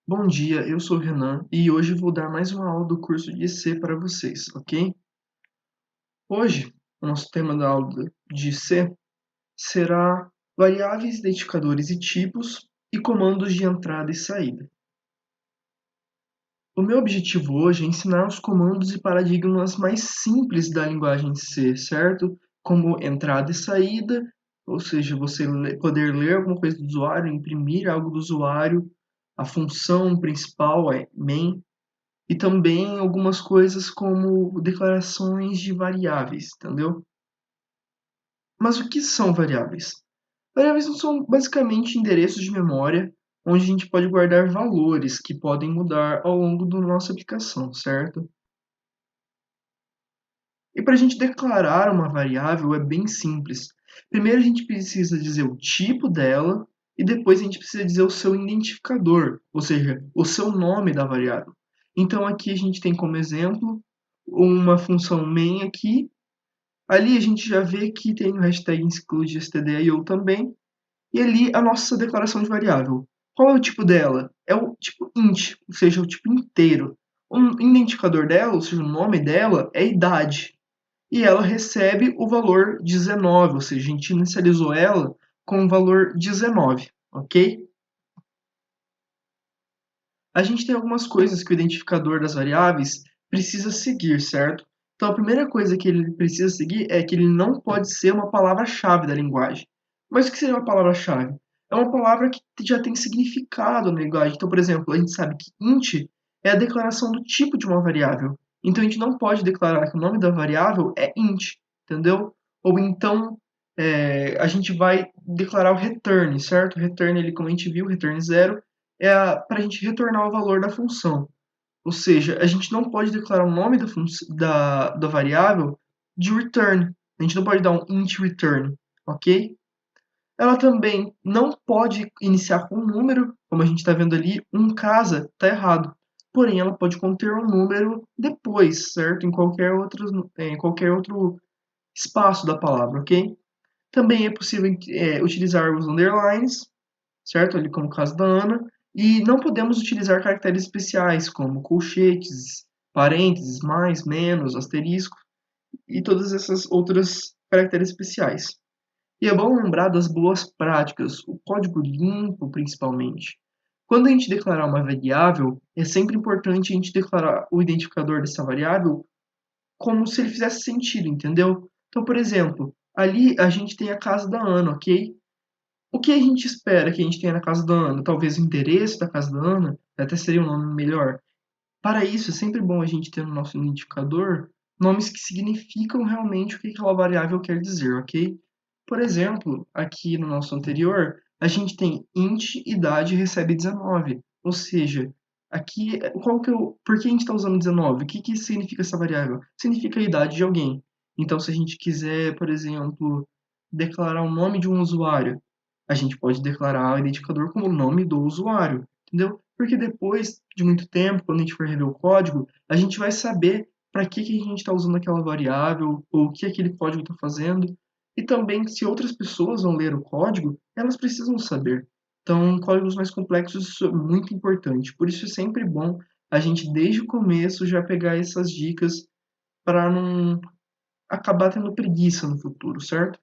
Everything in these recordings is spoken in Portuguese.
Bom dia, eu sou o Renan e hoje vou dar mais uma aula do curso de C para vocês, ok? Hoje, o nosso tema da aula de C será variáveis, identificadores e tipos e comandos de entrada e saída. O meu objetivo hoje é ensinar os comandos e paradigmas mais simples da linguagem C, certo? Como entrada e saída, ou seja, você poder ler alguma coisa do usuário, imprimir algo do usuário, a função principal é main, e também algumas coisas como declarações de variáveis, entendeu? Mas o que são variáveis? Variáveis são basicamente endereços de memória onde a gente pode guardar valores que podem mudar ao longo da nossa aplicação, certo? E para a gente declarar uma variável é bem simples. Primeiro a gente precisa dizer o tipo dela e depois a gente precisa dizer o seu identificador, ou seja, o seu nome da variável. Então aqui a gente tem como exemplo uma função main aqui. Ali a gente já vê que tem o hashtag include_stdio também. E ali a nossa declaração de variável. Qual é o tipo dela? É o tipo int, ou seja, o tipo inteiro. O identificador dela, ou seja, o nome dela, é idade. E ela recebe o valor 19, ou seja, a gente inicializou ela com o valor 19, ok? A gente tem algumas coisas que o identificador das variáveis precisa seguir, certo? Então, a primeira coisa que ele precisa seguir é que ele não pode ser uma palavra-chave da linguagem. Mas o que seria uma palavra-chave? É uma palavra que já tem significado na linguagem. Então, por exemplo, a gente sabe que int é a declaração do tipo de uma variável. Então, a gente não pode declarar que o nome da variável é int, entendeu? Ou então, a gente vai declarar o return, certo? O return, ele, como a gente viu, return 0, é para a gente retornar o valor da função. Ou seja, a gente não pode declarar o nome da variável de return. A gente não pode dar um int return, ok? Ela também não pode iniciar com um número, como a gente está vendo ali, um casa está errado. Porém, ela pode conter um número depois, certo? Em qualquer outro espaço da palavra, ok? Também é possível utilizar os underlines, certo? Ali como o caso da Ana. E não podemos utilizar caracteres especiais como colchetes, parênteses, mais, menos, asterisco e todas essas outras caracteres especiais. E é bom lembrar das boas práticas, o código limpo principalmente. Quando a gente declarar uma variável, é sempre importante a gente declarar o identificador dessa variável como se ele fizesse sentido, entendeu? Então, por exemplo, ali a gente tem a casa da Ana, ok? O que a gente espera que a gente tenha na casa da Ana? Talvez o endereço da casa da Ana, até seria um nome melhor. Para isso, é sempre bom a gente ter no nosso identificador nomes que significam realmente o que aquela variável quer dizer, ok? Por exemplo, aqui no nosso anterior, a gente tem int idade recebe 19, ou seja, aqui por que a gente está usando 19? O que significa essa variável? Significa a idade de alguém. Então, se a gente quiser, por exemplo, declarar o nome de um usuário, a gente pode declarar o identificador como o nome do usuário, entendeu? Porque depois de muito tempo, quando a gente for rever o código, a gente vai saber para que a gente está usando aquela variável, ou o que aquele código está fazendo. E também, se outras pessoas vão ler o código, elas precisam saber. Então, em códigos mais complexos, isso é muito importante. Por isso é sempre bom a gente, desde o começo, já pegar essas dicas para não acabar tendo preguiça no futuro, certo?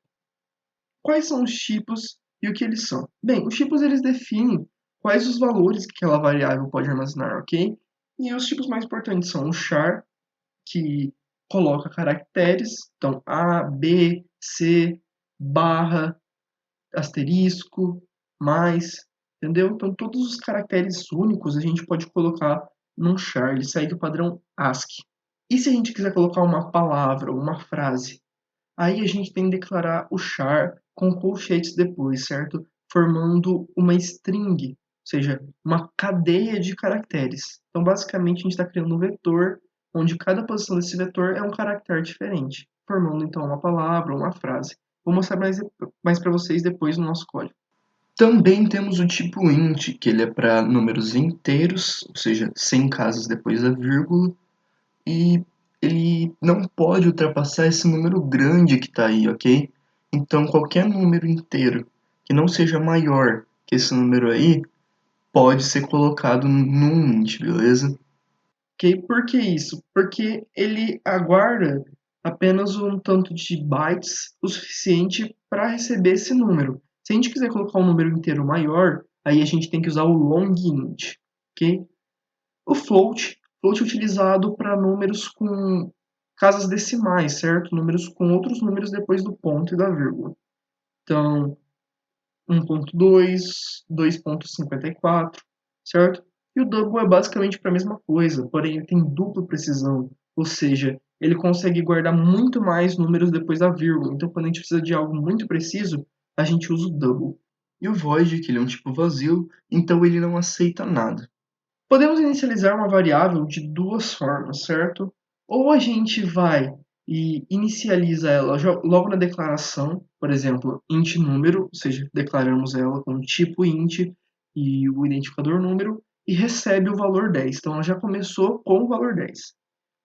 Quais são os tipos e o que eles são? Bem, os tipos eles definem quais os valores que aquela variável pode armazenar, ok? E os tipos mais importantes são o char, que coloca caracteres, então A, B, C, barra, asterisco, mais, entendeu? Então todos os caracteres únicos a gente pode colocar num char, ele segue o padrão ASCII. E se a gente quiser colocar uma palavra ou uma frase? Aí a gente tem que declarar o char com colchetes depois, certo? Formando uma string, ou seja, uma cadeia de caracteres. Então, basicamente, a gente está criando um vetor onde cada posição desse vetor é um caractere diferente, formando então uma palavra ou uma frase. Vou mostrar mais para vocês depois no nosso código. Também temos o tipo int, que ele é para números inteiros, ou seja, sem casas depois da vírgula, e ele não pode ultrapassar esse número grande que está aí, ok? Então, qualquer número inteiro que não seja maior que esse número aí pode ser colocado num int, beleza? Ok? Por que isso? Porque ele aguarda apenas um tanto de bytes o suficiente para receber esse número. Se a gente quiser colocar um número inteiro maior, aí a gente tem que usar o long int, ok? O float é utilizado para números com casas decimais, certo? Números com outros números depois do ponto e da vírgula. Então, 1.2, 2.54, certo? E o double é basicamente para a mesma coisa, porém ele tem dupla precisão, ou seja, ele consegue guardar muito mais números depois da vírgula. Então, quando a gente precisa de algo muito preciso, a gente usa o double. E o void, que ele é um tipo vazio, então ele não aceita nada. Podemos inicializar uma variável de duas formas, certo? Ou a gente vai e inicializa ela logo na declaração, por exemplo, int número, ou seja, declaramos ela com tipo int e o identificador número, e recebe o valor 10. Então ela já começou com o valor 10.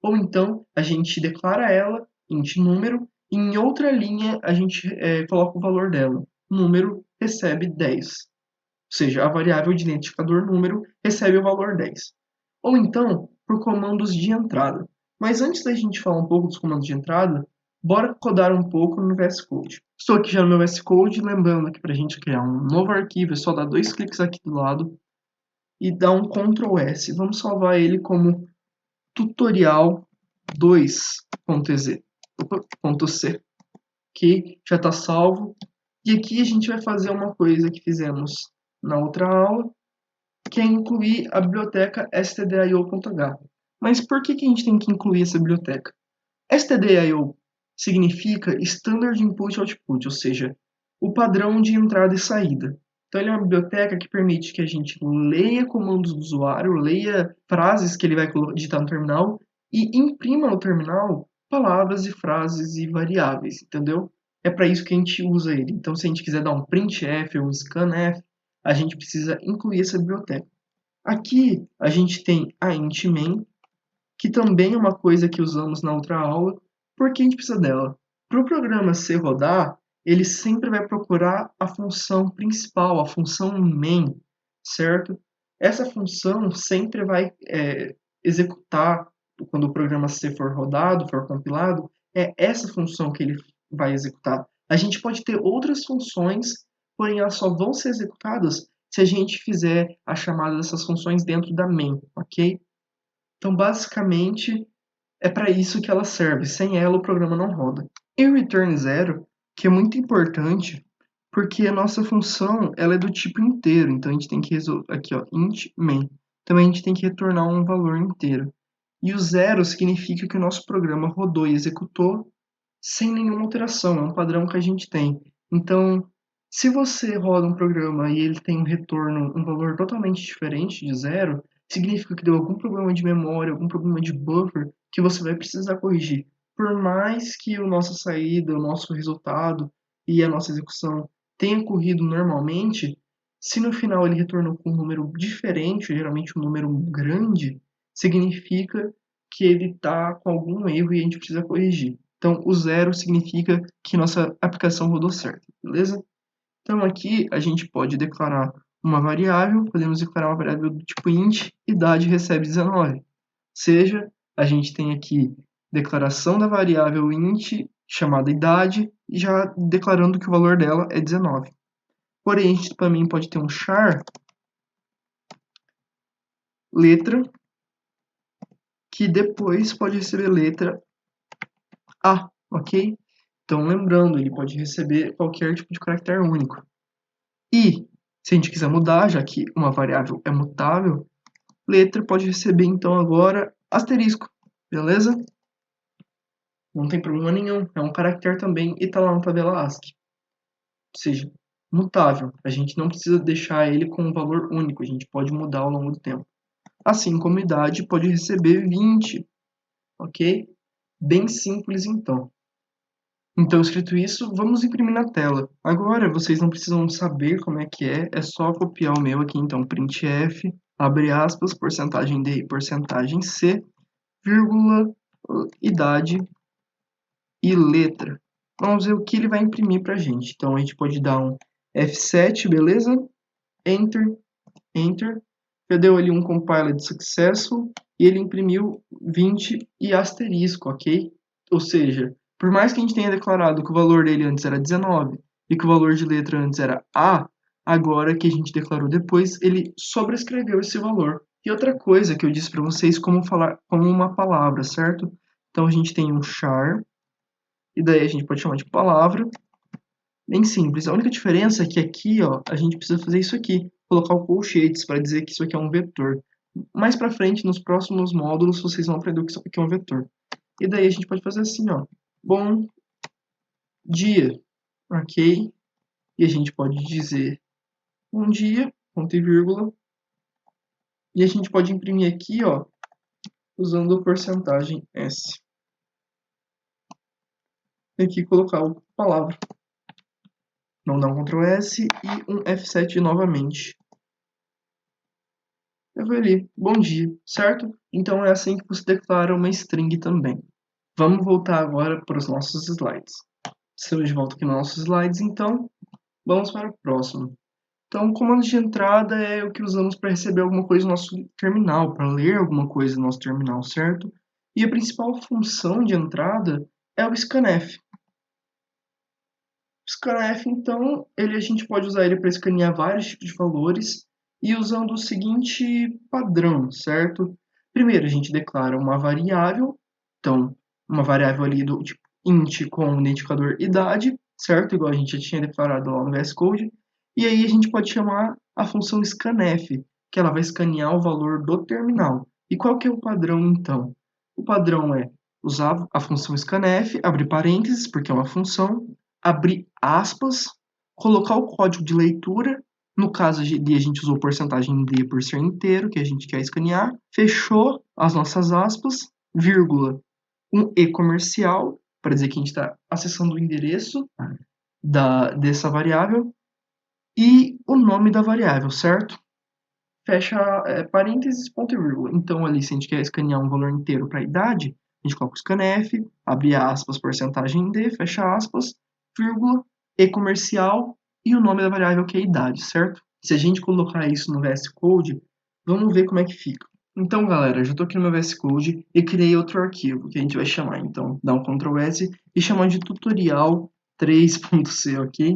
Ou então a gente declara ela int número, e em outra linha a gente coloca o valor dela. Número recebe 10. Ou seja, a variável de identificador número recebe o valor 10. Ou então, por comandos de entrada. Mas antes da gente falar um pouco dos comandos de entrada, bora codar um pouco no VS Code. Estou aqui já no meu VS Code, lembrando que para a gente criar um novo arquivo é só dar dois cliques aqui do lado e dar um Ctrl S. Vamos salvar ele como tutorial 2.z, .c, que já está salvo. E aqui a gente vai fazer uma coisa que fizemos na outra aula, que é incluir a biblioteca stdio.h. Mas por que a gente tem que incluir essa biblioteca? stdio significa Standard Input Output, ou seja, o padrão de entrada e saída. Então ele é uma biblioteca que permite que a gente leia comandos do usuário, leia frases que ele vai digitar no terminal e imprima no terminal palavras e frases e variáveis, entendeu? É para isso que a gente usa ele. Então se a gente quiser dar um printf ou um scanf, a gente precisa incluir essa biblioteca. Aqui a gente tem a int main, que também é uma coisa que usamos na outra aula. Por que a gente precisa dela? Para o programa C rodar, ele sempre vai procurar a função principal, a função main, certo? Essa função sempre vai executar, quando o programa C for rodado, for compilado, é essa função que ele vai executar. A gente pode ter outras funções, porém elas só vão ser executadas se a gente fizer a chamada dessas funções dentro da main, ok? Então, basicamente, é para isso que ela serve. Sem ela, o programa não roda. E o return zero, que é muito importante, porque a nossa função ela é do tipo inteiro. Então, a gente tem que resolver aqui, ó, int main. Então, a gente tem que retornar um valor inteiro. E o zero significa que o nosso programa rodou e executou sem nenhuma alteração. É um padrão que a gente tem. Então, se você roda um programa e ele tem um retorno, um valor totalmente diferente de zero, significa que deu algum problema de memória, algum problema de buffer que você vai precisar corrigir. Por mais que a nossa saída, o nosso resultado e a nossa execução tenha corrido normalmente, se no final ele retornou com um número diferente, geralmente um número grande, significa que ele está com algum erro e a gente precisa corrigir. Então, o zero significa que nossa aplicação rodou certo, beleza? Então, aqui a gente pode declarar uma variável, podemos declarar uma variável do tipo int, idade recebe 19. Seja, a gente tem aqui declaração da variável int chamada idade, e já declarando que o valor dela é 19. Porém, a gente também pode ter um char letra, que depois pode receber letra A, ok? Então, lembrando, ele pode receber qualquer tipo de caractere único. E, se a gente quiser mudar, já que uma variável é mutável, letra pode receber, então, agora asterisco, beleza? Não tem problema nenhum, é um caractere também e está lá na tabela ASCII. Ou seja, mutável, a gente não precisa deixar ele com um valor único, a gente pode mudar ao longo do tempo. Assim como idade pode receber 20, ok? Bem simples, então. Então, escrito isso, vamos imprimir na tela. Agora, vocês não precisam saber como é só copiar o meu aqui, então, printf, abre aspas, porcentagem D e porcentagem C, vírgula, idade e letra. Vamos ver o que ele vai imprimir pra gente. Então, a gente pode dar um F7, beleza? Enter. Enter. Já deu ali um compiled successful e ele imprimiu 20 e asterisco, ok? Ou seja, por mais que a gente tenha declarado que o valor dele antes era 19 e que o valor de letra antes era A, agora que a gente declarou depois, ele sobrescreveu esse valor. E outra coisa que eu disse para vocês como falar como uma palavra, certo? Então a gente tem um char, e daí a gente pode chamar de palavra. Bem simples. A única diferença é que aqui, ó, a gente precisa fazer isso aqui, colocar o colchetes para dizer que isso aqui é um vetor. Mais para frente, nos próximos módulos, vocês vão aprender o que isso aqui é um vetor. E daí a gente pode fazer assim, ó, bom dia, ok? E a gente pode dizer bom dia, ponto e vírgula. E a gente pode imprimir aqui, ó, usando a porcentagem S. E aqui colocar a palavra. Não dá um Ctrl S e um F7 novamente. Eu vou ali, bom dia, certo? Então é assim que você declara uma string também. Vamos voltar agora para os nossos slides. Estamos de volta aqui nos nossos slides, então vamos para o próximo. Então, o comando de entrada é o que usamos para receber alguma coisa no nosso terminal, para ler alguma coisa no nosso terminal, certo? E a principal função de entrada é o scanf. O scanf, então, a gente pode usar ele para escanear vários tipos de valores e usando o seguinte padrão, certo? Primeiro, a gente declara uma variável, então, uma variável ali do tipo int com o identificador idade, certo? Igual a gente já tinha declarado lá no VS Code. E aí a gente pode chamar a função scanf, que ela vai escanear o valor do terminal. E qual que é o padrão, então? O padrão é usar a função scanf, abrir parênteses, porque é uma função, abrir aspas, colocar o código de leitura. No caso de a gente usou porcentagem D por ser inteiro, que a gente quer escanear. Fechou as nossas aspas, vírgula, um E comercial, para dizer que a gente está acessando o endereço dessa variável, e o nome da variável, certo? Fecha parênteses, ponto e vírgula. Então, ali, se a gente quer escanear um valor inteiro para a idade, a gente coloca o scanf, abre aspas, porcentagem D, fecha aspas, vírgula, E comercial e o nome da variável que é a idade, certo? Se a gente colocar isso no VS Code, vamos ver como é que fica. Então, galera, eu já estou aqui no meu VS Code e criei outro arquivo que a gente vai chamar. Então, dá um Ctrl S e chamar de tutorial 3.c, ok?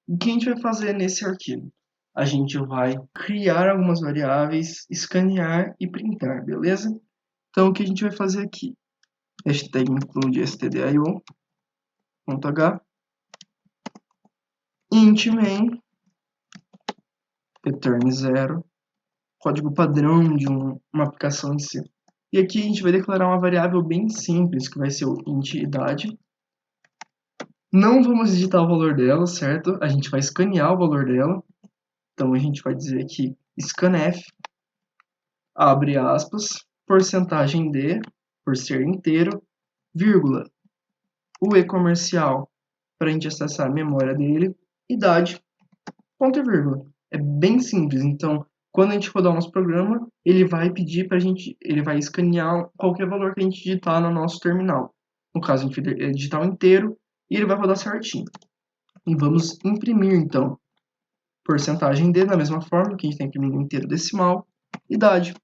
O que a gente vai fazer nesse arquivo? A gente vai criar algumas variáveis, escanear e printar, beleza? Então, o que a gente vai fazer aqui? Hashtag include stdio.h int main return 0, código padrão de uma aplicação em C. E aqui a gente vai declarar uma variável bem simples, que vai ser o int idade. Não vamos digitar o valor dela, certo? A gente vai escanear o valor dela. Então, a gente vai dizer aqui scanf, abre aspas, porcentagem D, por ser inteiro, vírgula, o E comercial, para a gente acessar a memória dele, idade, ponto e vírgula. É bem simples, então, quando a gente rodar o nosso programa, ele vai pedir para a gente, ele vai escanear qualquer valor que a gente digitar no nosso terminal. No caso, a gente vai digitar o inteiro e ele vai rodar certinho. E vamos imprimir, então, porcentagem D, da mesma forma que a gente está imprimindo inteiro decimal, idade.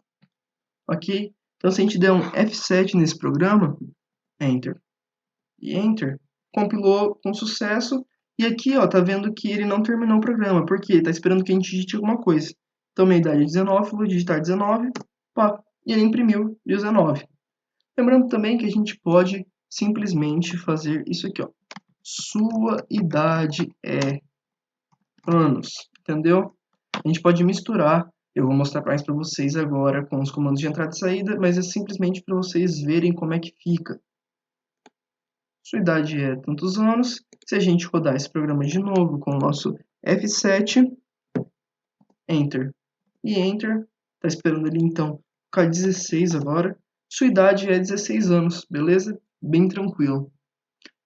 Ok? Então, se a gente der um F7 nesse programa, Enter e Enter, compilou com sucesso. E aqui, ó, tá vendo que ele não terminou o programa, porque ele tá esperando que a gente digite alguma coisa. Então, minha idade é 19, vou digitar 19, pá, e ele imprimiu 19. Lembrando também que a gente pode simplesmente fazer isso aqui, ó. Sua idade é anos, entendeu? A gente pode misturar. Eu vou mostrar mais para vocês agora com os comandos de entrada e saída, mas é simplesmente para vocês verem como é que fica. Sua idade é tantos anos. Se a gente rodar esse programa de novo com o nosso F7, Enter e Enter, está esperando ele então ficar 16 agora. Sua idade é 16 anos, beleza? Bem tranquilo.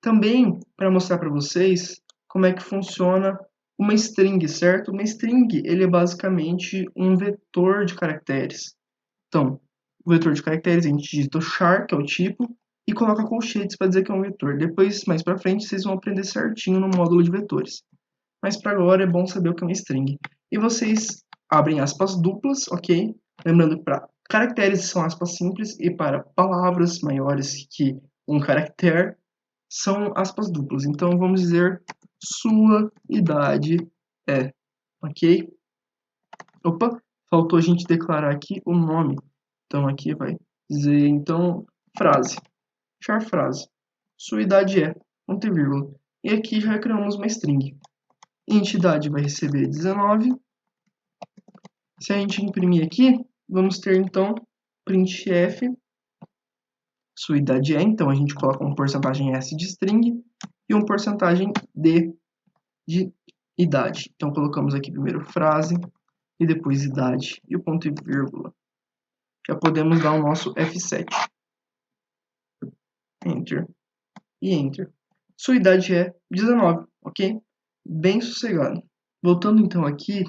Também para mostrar para vocês como é que funciona uma string, certo? Uma string, ele é basicamente um vetor de caracteres. Então, o vetor de caracteres, a gente digita o char, que é o tipo, e coloca colchetes para dizer que é um vetor. Depois, mais para frente, vocês vão aprender certinho no módulo de vetores. Mas para agora é bom saber o que é uma string. E vocês abrem aspas duplas, ok? Lembrando que para caracteres são aspas simples e para palavras maiores que um caractere são aspas duplas. Então vamos dizer sua idade é, ok? Opa, faltou a gente declarar aqui o nome. Então aqui vai dizer então frase, char frase. Sua idade é, ponto e vírgula. E aqui já criamos uma string. Entidade vai receber 19. Se a gente imprimir aqui, vamos ter então printf, sua idade é, então a gente coloca um porcentagem S de string e um porcentagem D de idade. Então colocamos aqui primeiro frase e depois idade e o ponto e vírgula. Já podemos dar o nosso F7. Enter e Enter. Sua idade é 19, ok? Bem sossegado. Voltando então aqui,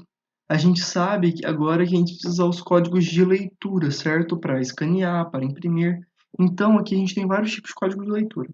a gente sabe que agora que a gente precisa usar os códigos de leitura, certo? Para escanear, para imprimir. Então aqui a gente tem vários tipos de código de leitura.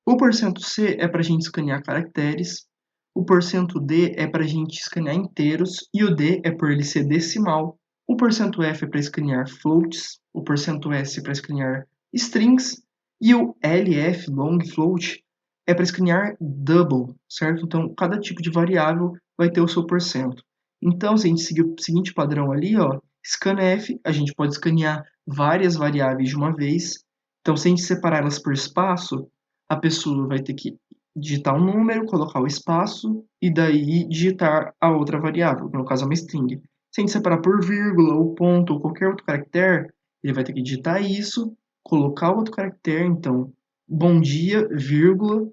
O %C é para a gente escanear caracteres, o %D é para a gente escanear inteiros e o D é por ele ser decimal. O %F é para escanear floats, o %S para escanear strings e o LF, long float, é para escanear double, certo? Então, cada tipo de variável vai ter o seu %. Então, se a gente seguir o seguinte padrão ali, ó, scanf, a gente pode escanear várias variáveis de uma vez. Então, se a gente separar elas por espaço, a pessoa vai ter que digitar um número, colocar o espaço e daí digitar a outra variável, no caso é uma string. Se a gente separar por vírgula ou ponto ou qualquer outro caractere, ele vai ter que digitar isso, colocar o outro caractere, então, bom dia, vírgula,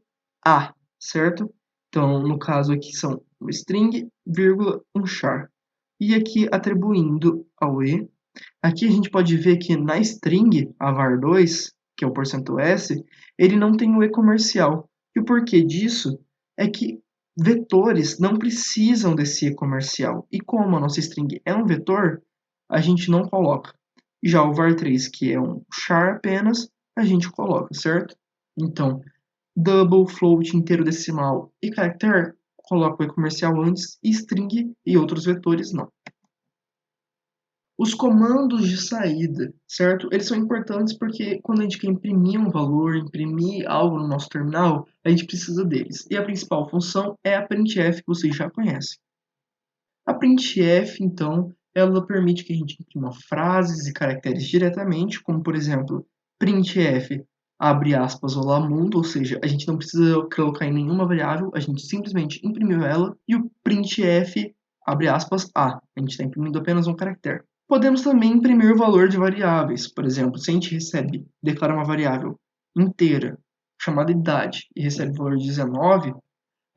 A, certo? Então, no caso aqui são uma string, vírgula, um char. E aqui atribuindo ao E, aqui a gente pode ver que na string, a var2, que é o %S, ele não tem o E comercial. E o porquê disso é que vetores não precisam desse E comercial. E como a nossa string é um vetor, a gente não coloca. Já o var3, que é um char apenas, a gente coloca, certo? Então, double, float, inteiro decimal e caractere, coloca o E comercial antes, e string e outros vetores não. Os comandos de saída, certo? Eles são importantes porque quando a gente quer imprimir um valor, imprimir algo no nosso terminal, a gente precisa deles. E a principal função é a printf, que vocês já conhecem. A printf, então, ela permite que a gente imprima frases e caracteres diretamente, como por exemplo, printf, abre aspas, olá mundo, ou seja, a gente não precisa colocar em nenhuma variável, a gente simplesmente imprimiu ela, e o printf, abre aspas, a gente está imprimindo apenas um caractere. Podemos também imprimir o valor de variáveis. Por exemplo, se a gente declara uma variável inteira chamada idade e recebe o valor de 19,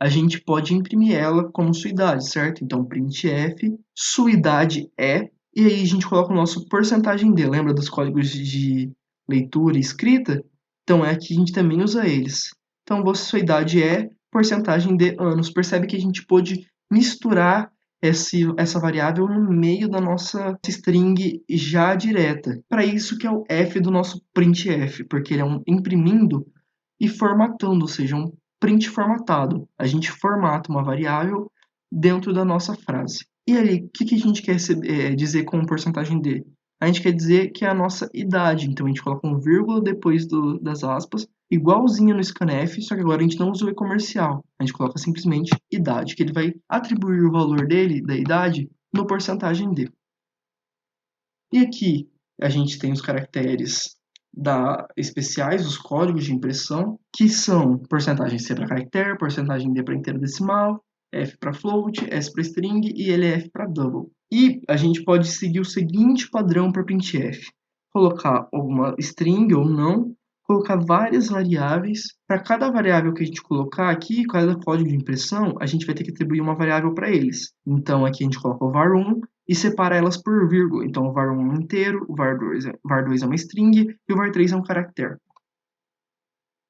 a gente pode imprimir ela como sua idade, certo? Então, printf, sua idade é, e aí a gente coloca o nosso porcentagem D. Lembra dos códigos de leitura e escrita? Então, é aqui a gente também usa eles. Então, sua idade é porcentagem de anos. Percebe que a gente pôde misturar essa variável no meio da nossa string já direta. Para isso que é o F do nosso printf, porque ele é um imprimindo e formatando, ou seja, um print formatado. A gente formata uma variável dentro da nossa frase. E ali, o que a gente quer dizer com porcentagem D? A gente quer dizer que é a nossa idade. Então, a gente coloca um vírgula depois das aspas, igualzinho no scanf, só que agora a gente não usa o E comercial. A gente coloca simplesmente idade, que ele vai atribuir o valor dele, da idade, no porcentagem D. E aqui a gente tem os caracteres especiais, os códigos de impressão, que são porcentagem C para caractere, porcentagem D para inteiro decimal, F para float, S para string e LF para double. E a gente pode seguir o seguinte padrão para printf: colocar alguma string ou não, colocar várias variáveis. Para cada variável que a gente colocar aqui, cada código de impressão, a gente vai ter que atribuir uma variável para eles. Então aqui a gente coloca o var1 e separa elas por vírgula. Então o var1 é um inteiro, o var2 é uma string e o var3 é um caractere.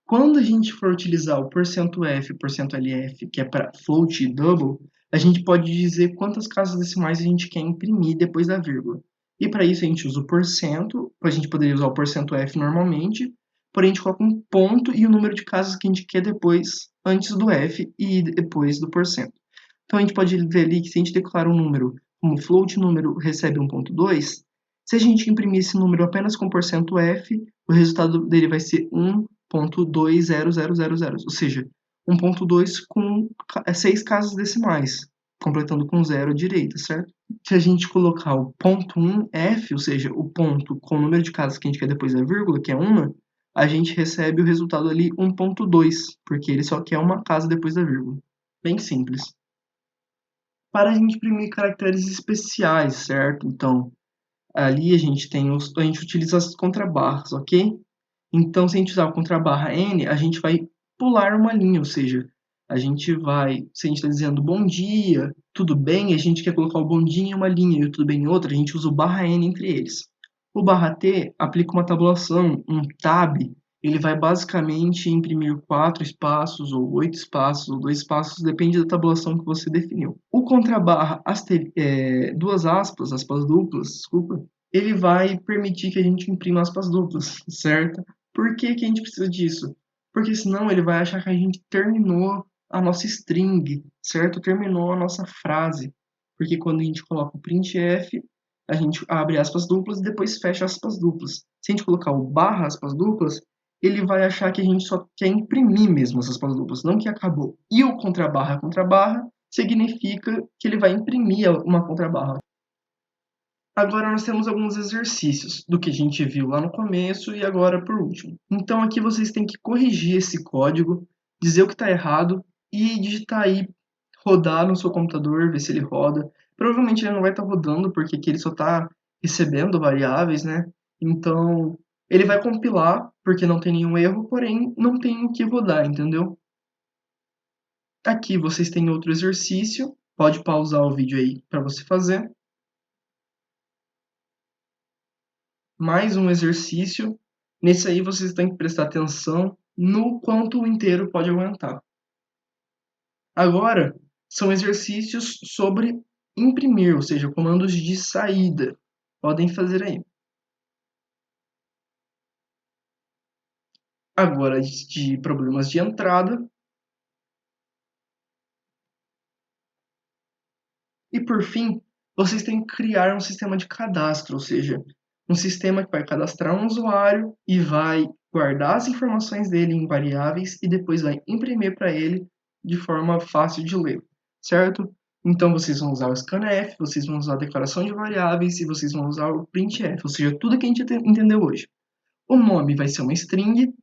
Quando a gente for utilizar o %f e %lf, que é para float e double, a gente pode dizer quantas casas decimais a gente quer imprimir depois da vírgula. E para isso a gente usa o %, a gente poderia usar o %f normalmente, porém a gente coloca um ponto e o número de casas que a gente quer depois, antes do f e depois do %. Então a gente pode ver ali que se a gente declara um número como float número recebe 1.2, se a gente imprimir esse número apenas com %f, o resultado dele vai ser 1.20000, ou seja, 1.2 com 6 casas decimais, completando com 0 à direita, certo? Se a gente colocar o ponto 1f, ou seja, o ponto com o número de casas que a gente quer depois da vírgula, que é 1, a gente recebe o resultado ali 1.2, porque ele só quer uma casa depois da vírgula. Bem simples. Para a gente imprimir caracteres especiais, certo? Então, ali a gente utiliza as contrabarras, ok? Então, se a gente usar a contrabarra N, a gente vai pular uma linha, ou seja, se a gente está dizendo bom dia, tudo bem, a gente quer colocar o bom dia em uma linha e o tudo bem em outra, a gente usa o barra N entre eles. O barra T aplica uma tabulação, um tab, ele vai basicamente imprimir 4 espaços, ou 8 espaços, ou 2 espaços, depende da tabulação que você definiu. O contrabarra duas aspas duplas, desculpa, ele vai permitir que a gente imprima aspas duplas, certo? Por que que a gente precisa disso? Porque senão ele vai achar que a gente terminou a nossa string, certo? Terminou a nossa frase. Porque quando a gente coloca o printf, a gente abre aspas duplas e depois fecha aspas duplas. Se a gente colocar o barra aspas duplas, ele vai achar que a gente só quer imprimir mesmo as aspas duplas, não que acabou. E o contrabarra significa que ele vai imprimir uma contrabarra. Agora nós temos alguns exercícios do que a gente viu lá no começo e agora por último. Então aqui vocês têm que corrigir esse código, dizer o que está errado e digitar aí, rodar no seu computador, ver se ele roda. Provavelmente ele não vai estar rodando porque aqui ele só está recebendo variáveis, né? Então ele vai compilar porque não tem nenhum erro, porém não tem o que rodar, entendeu? Aqui vocês têm outro exercício, pode pausar o vídeo aí para você fazer. Mais um exercício. Nesse aí vocês têm que prestar atenção no quanto o inteiro pode aguentar. Agora, são exercícios sobre imprimir, ou seja, comandos de saída. Podem fazer aí. Agora, de problemas de entrada. E por fim, vocês têm que criar um sistema de cadastro, ou seja, um sistema que vai cadastrar um usuário e vai guardar as informações dele em variáveis e depois vai imprimir para ele de forma fácil de ler, certo? Então vocês vão usar o scanf, vocês vão usar a declaração de variáveis e vocês vão usar o printf, ou seja, tudo que a gente entendeu hoje. O nome vai ser uma string,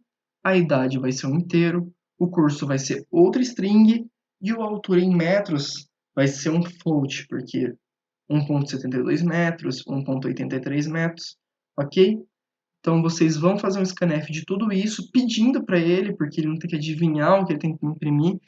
a idade vai ser um inteiro, o curso vai ser outra string e a altura em metros vai ser um float, porque 1.72 metros, 1.83 metros, ok? Então vocês vão fazer um scanf de tudo isso, pedindo para ele, porque ele não tem que adivinhar o que ele tem que imprimir,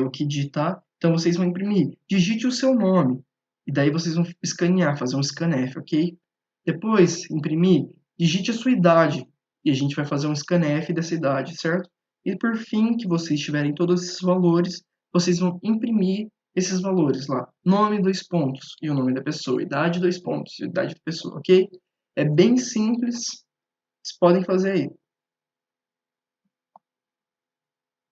o que digitar. Então vocês vão imprimir, digite o seu nome, e daí vocês vão escanear, fazer um scanf, ok? Depois, imprimir, digite a sua idade, e a gente vai fazer um scanf dessa idade, certo? E por fim, que vocês tiverem todos esses valores, vocês vão imprimir esses valores lá. Nome, 2 pontos, e o nome da pessoa. Idade, 2 pontos, e a idade da pessoa, ok? É bem simples, vocês podem fazer aí.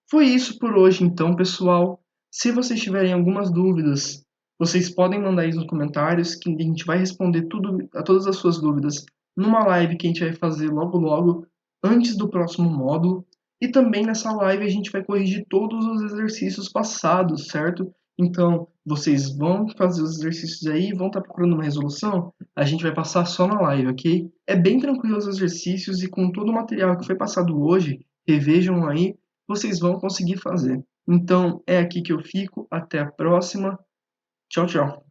Foi isso por hoje, então, pessoal. Se vocês tiverem algumas dúvidas, vocês podem mandar aí nos comentários, que a gente vai responder a todas as suas dúvidas numa live que a gente vai fazer logo logo, antes do próximo módulo. E também nessa live a gente vai corrigir todos os exercícios passados, certo? Então, vocês vão fazer os exercícios aí, vão estar procurando uma resolução, a gente vai passar só na live, ok? É bem tranquilo os exercícios e com todo o material que foi passado hoje, revejam aí, vocês vão conseguir fazer. Então, é aqui que eu fico. Até a próxima. Tchau, tchau.